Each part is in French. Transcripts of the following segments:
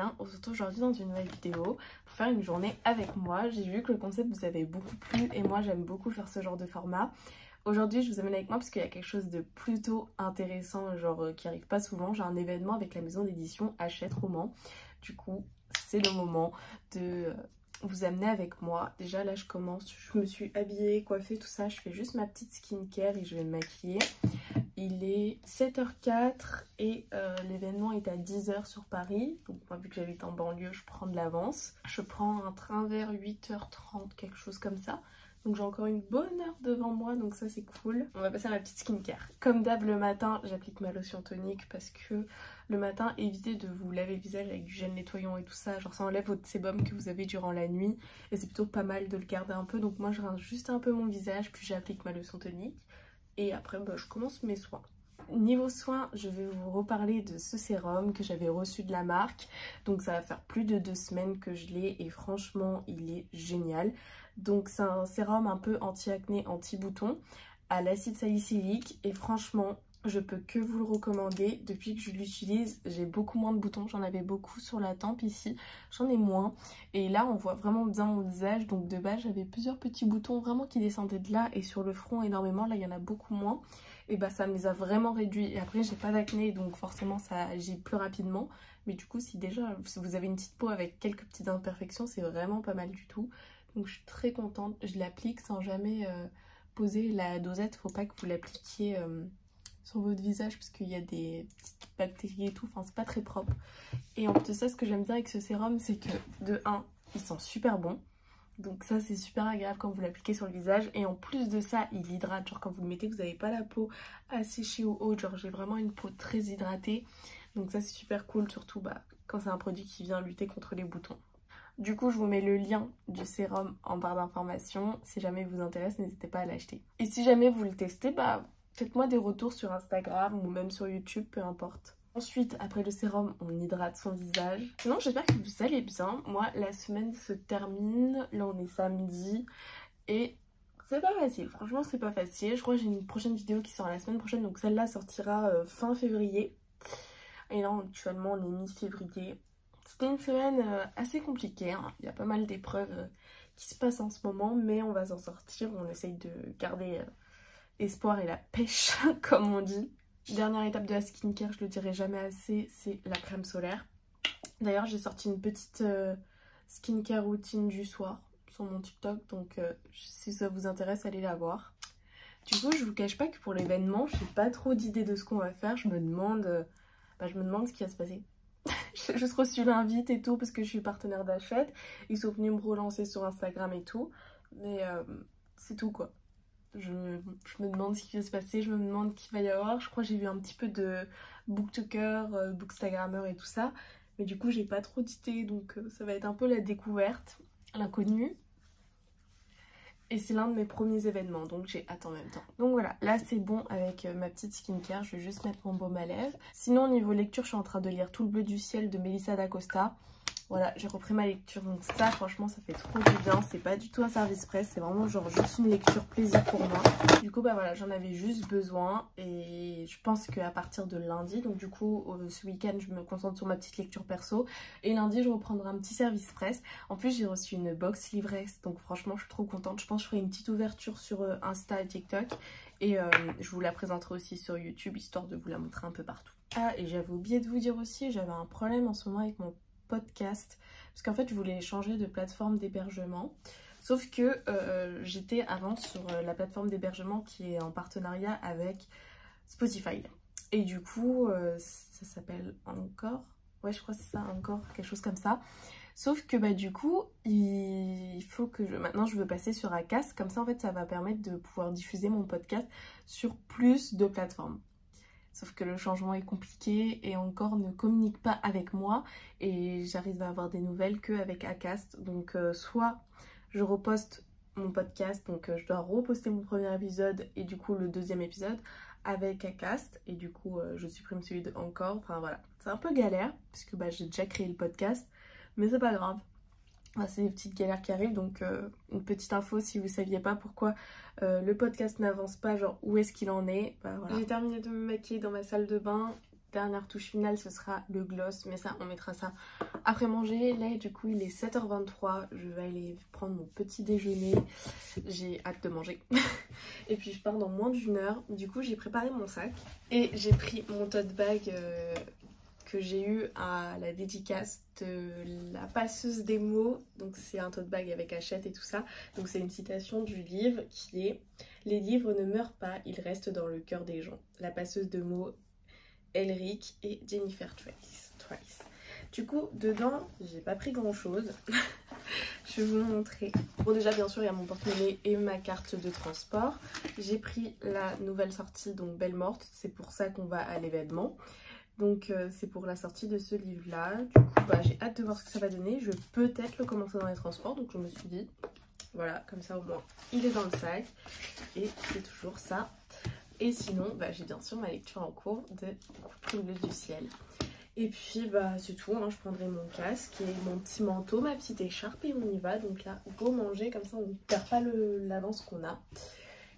bien, on se retrouve aujourd'hui dans une nouvelle vidéo pour faire une journée avec moi. J'ai vu que le concept vous avait beaucoup plu et moi j'aime beaucoup faire ce genre de format. Aujourd'hui je vous amène avec moi parce qu'il y a quelque chose de plutôt intéressant, genre qui arrive pas souvent. J'ai un événement avec la maison d'édition Hachette Roman. Du coup c'est le moment de vous amener avec moi. Déjà là je commence, je me suis habillée, coiffée, tout ça. Je fais juste ma petite skincare et je vais me maquiller. Il est 7h04 et l'événement est à 10h sur Paris. Donc moi vu que j'habite en banlieue, je prends de l'avance. Je prends un train vers 8h30, quelque chose comme ça. Donc j'ai encore une bonne heure devant moi, donc ça c'est cool. On va passer à ma petite skincare. Comme d'hab le matin, j'applique ma lotion tonique parce que le matin, évitez de vous laver le visage avec du gel nettoyant et tout ça. Genre ça enlève votre sébum que vous avez durant la nuit et c'est plutôt pas mal de le garder un peu. Donc moi je rince juste un peu mon visage, puis j'applique ma lotion tonique. Et après, je commence mes soins. Niveau soins, je vais vous reparler de ce sérum que j'avais reçu de la marque. Donc ça va faire plus de 2 semaines que je l'ai et franchement, il est génial. Donc c'est un sérum un peu anti-acné, anti-bouton à l'acide salicylique. Et franchement, je peux que vous le recommander. Depuis que je l'utilise, j'ai beaucoup moins de boutons. J'en avais beaucoup sur la tempe ici. J'en ai moins. Et là, on voit vraiment bien mon visage. Donc de base, j'avais plusieurs petits boutons vraiment qui descendaient de là. Et sur le front énormément. Là, il y en a beaucoup moins. Et bah ça me les a vraiment réduits. Et après, j'ai pas d'acné. Donc forcément, ça agit plus rapidement. Mais du coup, si déjà vous avez une petite peau avec quelques petites imperfections, c'est vraiment pas mal du tout. Donc je suis très contente. Je l'applique sans jamais poser la dosette. Faut pas que vous l'appliquiez sur votre visage parce qu'il y a des petites bactéries et tout, enfin c'est pas très propre. Et en plus de ça, ce que j'aime bien avec ce sérum, c'est que de 1, il sent super bon. Donc ça c'est super agréable quand vous l'appliquez sur le visage. Et en plus de ça, il hydrate. Genre quand vous le mettez, vous n'avez pas la peau asséchée ou haute. Genre j'ai vraiment une peau très hydratée. Donc ça c'est super cool, surtout quand c'est un produit qui vient lutter contre les boutons. Du coup, je vous mets le lien du sérum en barre d'informations. Si jamais il vous intéresse, n'hésitez pas à l'acheter. Et si jamais vous le testez, faites-moi des retours sur Instagram ou même sur YouTube, peu importe. Ensuite, après le sérum, on hydrate son visage. Sinon, j'espère que vous allez bien. Moi, la semaine se termine. Là, on est samedi. Et c'est pas facile. Franchement, c'est pas facile. Je crois que j'ai une prochaine vidéo qui sort la semaine prochaine. Donc celle-là sortira fin février. Et là, actuellement, on est mi-février. C'était une semaine assez compliquée. Hein. Il y a pas mal d'épreuves qui se passent en ce moment. Mais on va s'en sortir. On essaye de garder espoir et la pêche, comme on dit. Dernière étape de la skincare, je le dirai jamais assez, c'est la crème solaire. D'ailleurs, j'ai sorti une petite skincare routine du soir sur mon TikTok. Donc, si ça vous intéresse, allez la voir. Du coup, je vous cache pas que pour l'événement, je n'ai pas trop d'idées de ce qu'on va faire. Je me demande ce qui va se passer. J'ai juste reçu l'invite et tout parce que je suis partenaire d'Hachette. Ils sont venus me relancer sur Instagram et tout. Mais c'est tout quoi. Je me demande ce qui va se passer, je me demande qui va y avoir. Je crois que j'ai vu un petit peu de booktoker, bookstagrammer et tout ça. Mais du coup, j'ai pas trop d'idées, donc ça va être un peu la découverte, l'inconnu. Et c'est l'un de mes premiers événements, donc j'ai hâte en même temps. Donc voilà, là c'est bon avec ma petite skincare, je vais juste mettre mon baume à lèvres. Sinon, au niveau lecture, je suis en train de lire Tout le bleu du ciel de Melissa d'Acosta. Voilà, j'ai repris ma lecture, donc ça franchement ça fait trop du bien. C'est pas du tout un service presse, c'est vraiment genre juste une lecture plaisir pour moi. Du coup voilà, j'en avais juste besoin et je pense qu'à partir de lundi, donc du coup ce week-end je me concentre sur ma petite lecture perso. Et lundi je reprendrai un petit service presse. En plus j'ai reçu une box livresse, donc franchement je suis trop contente. Je pense que je ferai une petite ouverture sur Insta et TikTok. Et je vous la présenterai aussi sur YouTube, histoire de vous la montrer un peu partout. Ah, et j'avais oublié de vous dire aussi, j'avais un problème en ce moment avec mon podcast parce qu'en fait je voulais changer de plateforme d'hébergement, sauf que j'étais avant sur la plateforme d'hébergement qui est en partenariat avec Spotify et du coup ça s'appelle Encore, ouais je crois que c'est ça, Encore, quelque chose comme ça. Sauf que du coup il faut que maintenant je veux passer sur Acast, comme ça en fait ça va permettre de pouvoir diffuser mon podcast sur plus de plateformes. Sauf que le changement est compliqué et Encore ne communique pas avec moi et j'arrive à avoir des nouvelles qu'avec Acast. Donc soit je reposte mon podcast, donc je dois reposter mon premier épisode et du coup le deuxième épisode avec Acast. Et du coup je supprime celui de Encore. Enfin voilà, c'est un peu galère parce que j'ai déjà créé le podcast. Mais c'est pas grave. C'est des petites galères qui arrivent, donc une petite info si vous saviez pas pourquoi le podcast n'avance pas, genre où est-ce qu'il en est, voilà. J'ai terminé de me maquiller dans ma salle de bain. Dernière touche finale, ce sera le gloss, mais ça on mettra ça Après manger, là du coup il est 7h23, je vais aller prendre mon petit déjeuner, j'ai hâte de manger. Et puis je pars dans moins d'une heure, du coup j'ai préparé mon sac et j'ai pris mon tote bag que j'ai eu à la dédicace de la passeuse des mots. Donc c'est un tote bag avec Hachette et tout ça. Donc c'est une citation du livre qui est « Les livres ne meurent pas, ils restent dans le cœur des gens ». La passeuse de mots Elric et Jennifer Trice. Du coup dedans j'ai pas pris grand chose. Je vais vous montrer. Bon déjà bien sûr il y a mon porte-monnaie et ma carte de transport. J'ai pris la nouvelle sortie donc Belle Morte, c'est pour ça qu'on va à l'événement. Donc c'est pour la sortie de ce livre là. Du coup bah, j'ai hâte de voir ce que ça va donner. Je vais peut-être le commencer dans les transports. Donc je me suis dit voilà comme ça au moins il est dans le sac. Et c'est toujours ça. Et sinon bah, j'ai bien sûr ma lecture en cours de Coupe bleue du ciel. Et puis bah c'est tout, hein. Je prendrai mon casque et mon petit manteau, ma petite écharpe et on y va. Donc là go manger comme ça on ne perd pas l'avance qu'on a.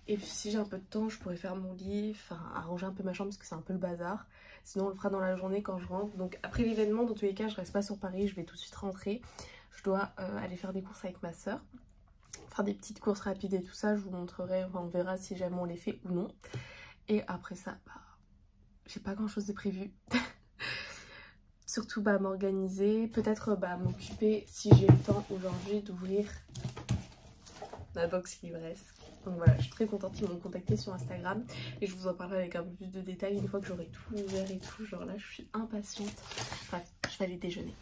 Et puis si j'ai un peu de temps je pourrais faire mon lit, enfin arranger un peu ma chambre parce que c'est un peu le bazar. Sinon on le fera dans la journée quand je rentre. Donc après l'événement dans tous les cas je reste pas sur Paris, je vais tout de suite rentrer. Je dois aller faire des courses avec ma soeur. Faire des petites courses rapides et tout ça, je vous montrerai, enfin on verra si jamais on les fait ou non. Et après ça, bah j'ai pas grand chose de prévu. Surtout bah m'organiser, peut-être bah m'occuper si j'ai le temps aujourd'hui d'ouvrir ma box livresque. Donc voilà, je suis très contente, ils m'ont contacté sur Instagram et je vous en parlerai avec un peu plus de détails une fois que j'aurai tout ouvert et tout. Genre là, je suis impatiente. Bref, je vais aller déjeuner.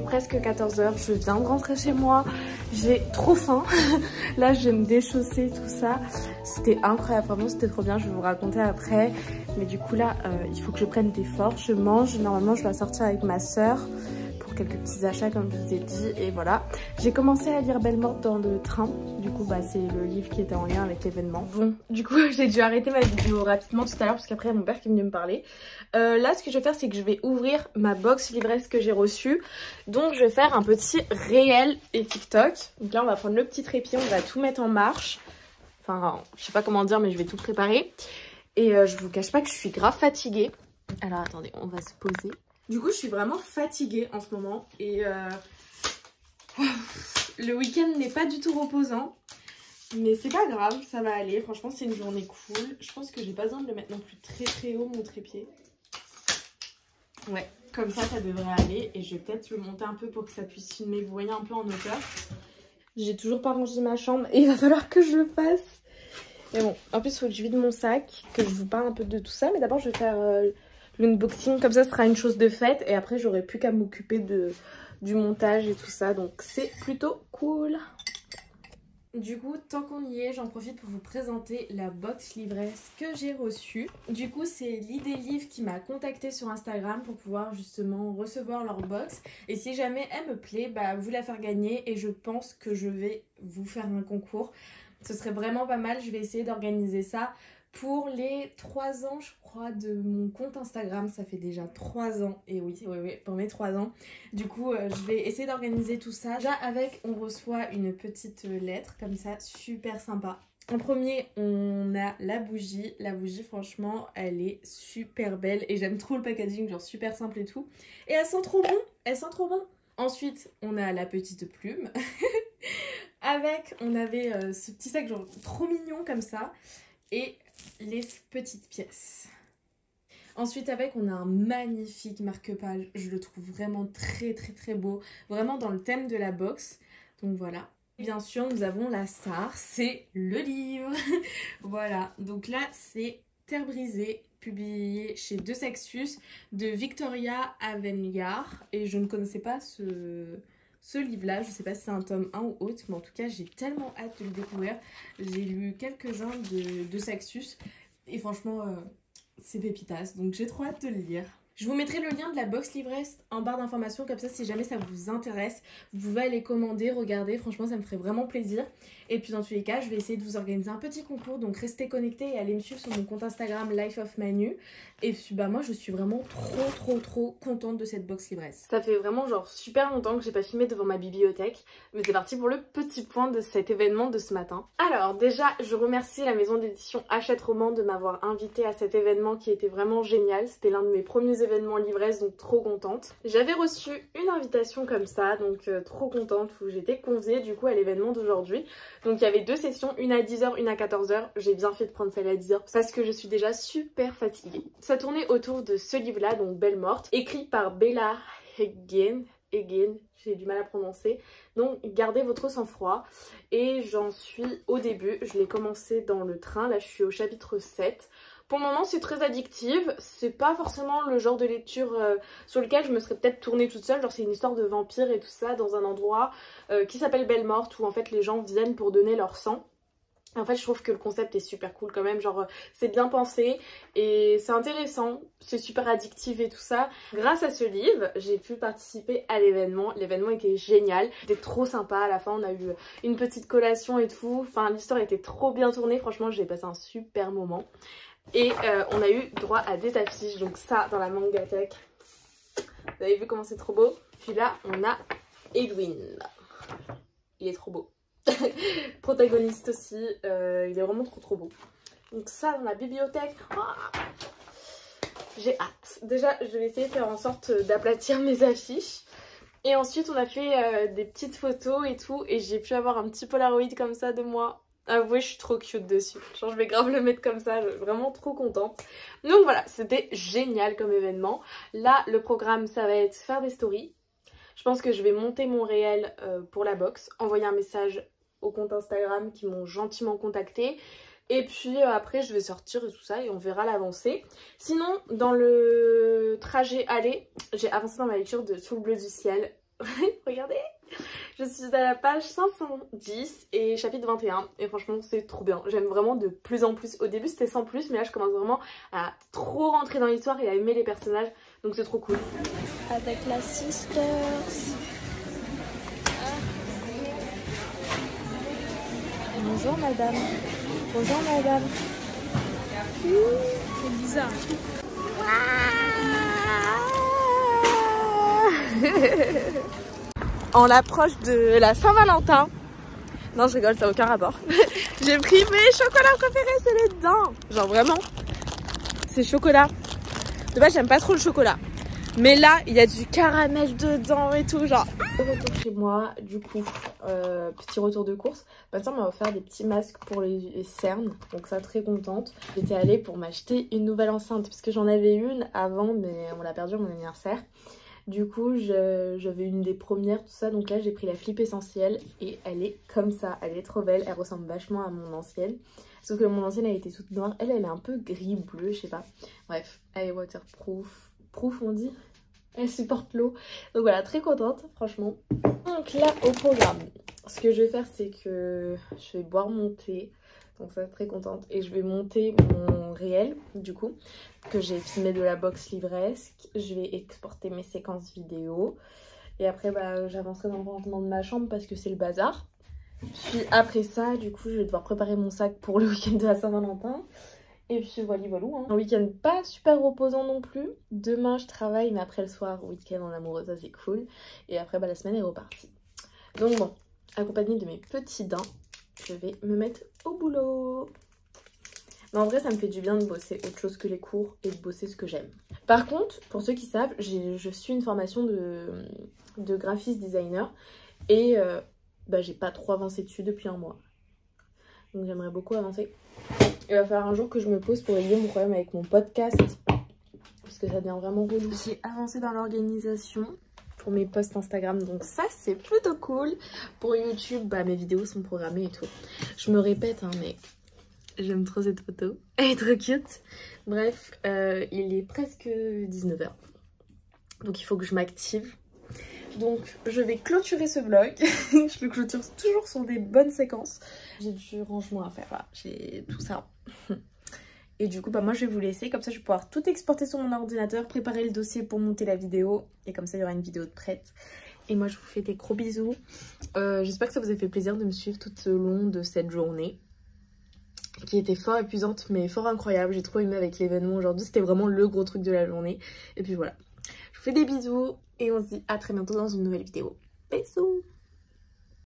Presque 14h, je viens de rentrer chez moi, j'ai trop faim. Là je vais me déchausser tout ça, c'était incroyable, vraiment c'était trop bien, je vais vous raconter après. Mais du coup là il faut que je prenne des forces, je mange, normalement je dois sortir avec ma soeur pour quelques petits achats comme je vous ai dit. Et voilà, j'ai commencé à lire Belle Morte dans le train, du coup bah c'est le livre qui était en lien avec l'événement. Bon du coup j'ai dû arrêter ma vidéo rapidement tout à l'heure parce qu'après il y a mon père qui est venu me parler. Là ce que je vais faire c'est que je vais ouvrir ma box livresque que j'ai reçue. Donc je vais faire un petit réel et TikTok. Donc là on va prendre le petit trépied, on va tout mettre en marche. Enfin je sais pas comment dire mais je vais tout préparer. Et je vous cache pas que je suis grave fatiguée. Alors attendez, on va se poser. Du coup je suis vraiment fatiguée en ce moment. Et le week-end n'est pas du tout reposant. Mais c'est pas grave, ça va aller. Franchement c'est une journée cool. Je pense que j'ai pas besoin de le mettre non plus très haut mon trépied. Ouais, comme ça devrait aller. Et je vais peut-être le monter un peu pour que ça puisse filmer. Vous voyez un peu en hauteur. J'ai toujours pas rangé ma chambre et il va falloir que je le fasse. Mais bon, en plus il faut que je vide mon sac, que je vous parle un peu de tout ça. Mais d'abord je vais faire l'unboxing, comme ça ce sera une chose de faite. Et après j'aurai plus qu'à m'occuper du montage et tout ça. Donc c'est plutôt cool. Du coup, tant qu'on y est, j'en profite pour vous présenter la box livresque que j'ai reçue. Du coup, c'est l'idée livre qui m'a contactée sur Instagram pour pouvoir justement recevoir leur box. Et si jamais elle me plaît, bah vous la faire gagner et je pense que je vais vous faire un concours. Ce serait vraiment pas mal, je vais essayer d'organiser ça pour les 3 ans, je crois, de mon compte Instagram. Ça fait déjà 3 ans. Et oui, pour mes 3 ans. Du coup, je vais essayer d'organiser tout ça. Déjà, on reçoit une petite lettre comme ça, super sympa. En premier, on a la bougie. La bougie, franchement, elle est super belle. Et j'aime trop le packaging, genre super simple et tout. Et elle sent trop bon. Elle sent trop bon. Ensuite, on a la petite plume. On avait ce petit sac genre trop mignon comme ça. Et les petites pièces. Ensuite on a un magnifique marque-page. Je le trouve vraiment très très très beau. Vraiment dans le thème de la box. Donc voilà. Bien sûr, nous avons la star, c'est le livre. Voilà, donc là, c'est Terre brisée, publié chez De Sexus, de Victoria Aveyard. Et je ne connaissais pas ce livre-là. Je ne sais pas si c'est un tome 1 ou autre, mais en tout cas, j'ai tellement hâte de le découvrir. J'ai lu quelques-uns de Sexus. Et franchement, c'est pépitas, donc j'ai trop hâte de le lire. Je vous mettrai le lien de la box livresse en barre d'informations, comme ça si jamais ça vous intéresse, vous pouvez aller commander, regarder, franchement ça me ferait vraiment plaisir. Et puis dans tous les cas, je vais essayer de vous organiser un petit concours, donc restez connectés et allez me suivre sur mon compte Instagram Life of Manu. Et puis bah moi je suis vraiment trop contente de cette box livresse. Ça fait vraiment genre super longtemps que j'ai pas filmé devant ma bibliothèque, mais c'est parti pour le petit point de cet événement de ce matin. Alors déjà, je remercie la maison d'édition Hachette Roman de m'avoir invitée à cet événement qui était vraiment génial. C'était l'un de mes premiers événements livresse, donc trop contente. J'avais reçu une invitation comme ça, donc trop contente, où j'étais conviée du coup à l'événement d'aujourd'hui. Donc il y avait 2 sessions, une à 10 h, une à 14 h. J'ai bien fait de prendre celle à 10 h parce que je suis déjà super fatiguée. Ça tournait autour de ce livre-là, donc Belle Morte, écrit par Bella Heggen, j'ai du mal à prononcer. Donc gardez votre sang-froid. Et j'en suis au début, je l'ai commencé dans le train, là je suis au chapitre 7. Pour le moment c'est très addictif, c'est pas forcément le genre de lecture sur lequel je me serais peut-être tournée toute seule, genre c'est une histoire de vampire et tout ça dans un endroit qui s'appelle Belle Morte, où en fait les gens viennent pour donner leur sang. En fait je trouve que le concept est super cool quand même, genre c'est bien pensé et c'est intéressant, c'est super addictif et tout ça. Grâce à ce livre j'ai pu participer à l'événement était génial, c'était trop sympa. À la fin on a eu une petite collation et tout, enfin l'histoire était trop bien tournée, franchement j'ai passé un super moment. Et on a eu droit à des affiches, donc ça dans la Mangatech, vous avez vu comment c'est trop beau. Puis là on a Edwin, il est trop beau. Protagoniste aussi, il est vraiment trop beau. Donc ça dans la bibliothèque, oh, j'ai hâte. Déjà je vais essayer de faire en sorte d'aplatir mes affiches. Et ensuite on a fait des petites photos et tout, et j'ai pu avoir un petit Polaroid comme ça de moi. Avouez, je suis trop cute dessus. Genre, je vais grave le mettre comme ça, je suis vraiment trop contente. Donc voilà, c'était génial comme événement. Là, le programme, ça va être faire des stories. Je pense que je vais monter mon réel pour la box, envoyer un message au compte Instagram qui m'ont gentiment contacté. Et puis après, je vais sortir et tout ça et on verra l'avancée. Sinon, dans le trajet aller, j'ai avancé dans ma lecture de Sous le bleu du ciel. Regardez, je suis à la page 510 et chapitre 21 et franchement c'est trop bien, j'aime vraiment de plus en plus. Au début c'était sans plus, mais là je commence vraiment à trop rentrer dans l'histoire et à aimer les personnages, donc c'est trop cool. Avec la Sisters. Bonjour madame. Bonjour madame. C'est bizarre. En l'approche de la Saint-Valentin. Non, je rigole, ça n'a aucun rapport. J'ai pris mes chocolats préférés, c'est les dents. Genre vraiment, ces chocolats. De base, j'aime pas trop le chocolat. Mais là, il y a du caramel dedans et tout, genre. Retour chez moi, du coup, petit retour de course. Ma soeur m'a offert des petits masques pour les cernes, donc ça, très contente. J'étais allée pour m'acheter une nouvelle enceinte, parce que j'en avais une avant, mais on l'a perdue à mon anniversaire. Du coup, j'avais une des premières, tout ça. Donc là, j'ai pris la Flip Essentielle et elle est comme ça. Elle est trop belle. Elle ressemble vachement à mon ancienne. Sauf que mon ancienne, elle était toute noire. Elle est un peu gris-bleu, je sais pas. Bref, elle est waterproof. Proof, on dit. Elle supporte l'eau. Donc voilà, très contente, franchement. Donc là, au programme, ce que je vais faire, c'est que je vais boire mon thé. Donc ça, très contente. Et je vais monter mon réel, du coup, que j'ai filmé de la box livresque. Je vais exporter mes séquences vidéo. Et après, bah, j'avancerai dans le rangement de ma chambre parce que c'est le bazar. Puis après ça, du coup, je vais devoir préparer mon sac pour le week-end de la Saint-Valentin. Et puis voilà, hein. Un week-end pas super reposant non plus. Demain je travaille, mais après le soir, week-end en amoureux, ça c'est cool. Et après la semaine est repartie. Donc bon, accompagnée de mes petits dents, je vais me mettre au boulot. Mais en vrai ça me fait du bien de bosser autre chose que les cours et de bosser ce que j'aime. Par contre, pour ceux qui savent, je suis une formation de graphiste designer. Et j'ai pas trop avancé dessus depuis un mois. Donc j'aimerais beaucoup avancer. Il va falloir un jour que je me pose pour régler mon problème avec mon podcast. Parce que ça devient vraiment relou. J'ai avancé dans l'organisation pour mes posts Instagram. Donc ça c'est plutôt cool. Pour YouTube, mes vidéos sont programmées et tout. Je me répète hein, mais j'aime trop cette photo. Elle est trop cute. Bref, il est presque 19 h. Donc il faut que je m'active. Donc je vais clôturer ce vlog. Je le clôture toujours sur des bonnes séquences. J'ai du rangement à faire, voilà. J'ai tout ça. Et du coup moi je vais vous laisser, comme ça je vais pouvoir tout exporter sur mon ordinateur, préparer le dossier pour monter la vidéo. Et comme ça il y aura une vidéo de prête. Et moi je vous fais des gros bisous. J'espère que ça vous a fait plaisir de me suivre tout au long de cette journée. Qui était fort épuisante mais fort incroyable. J'ai trop aimé avec l'événement aujourd'hui. C'était vraiment le gros truc de la journée. Et puis voilà. Je vous fais des bisous et on se dit à très bientôt dans une nouvelle vidéo. Bisous!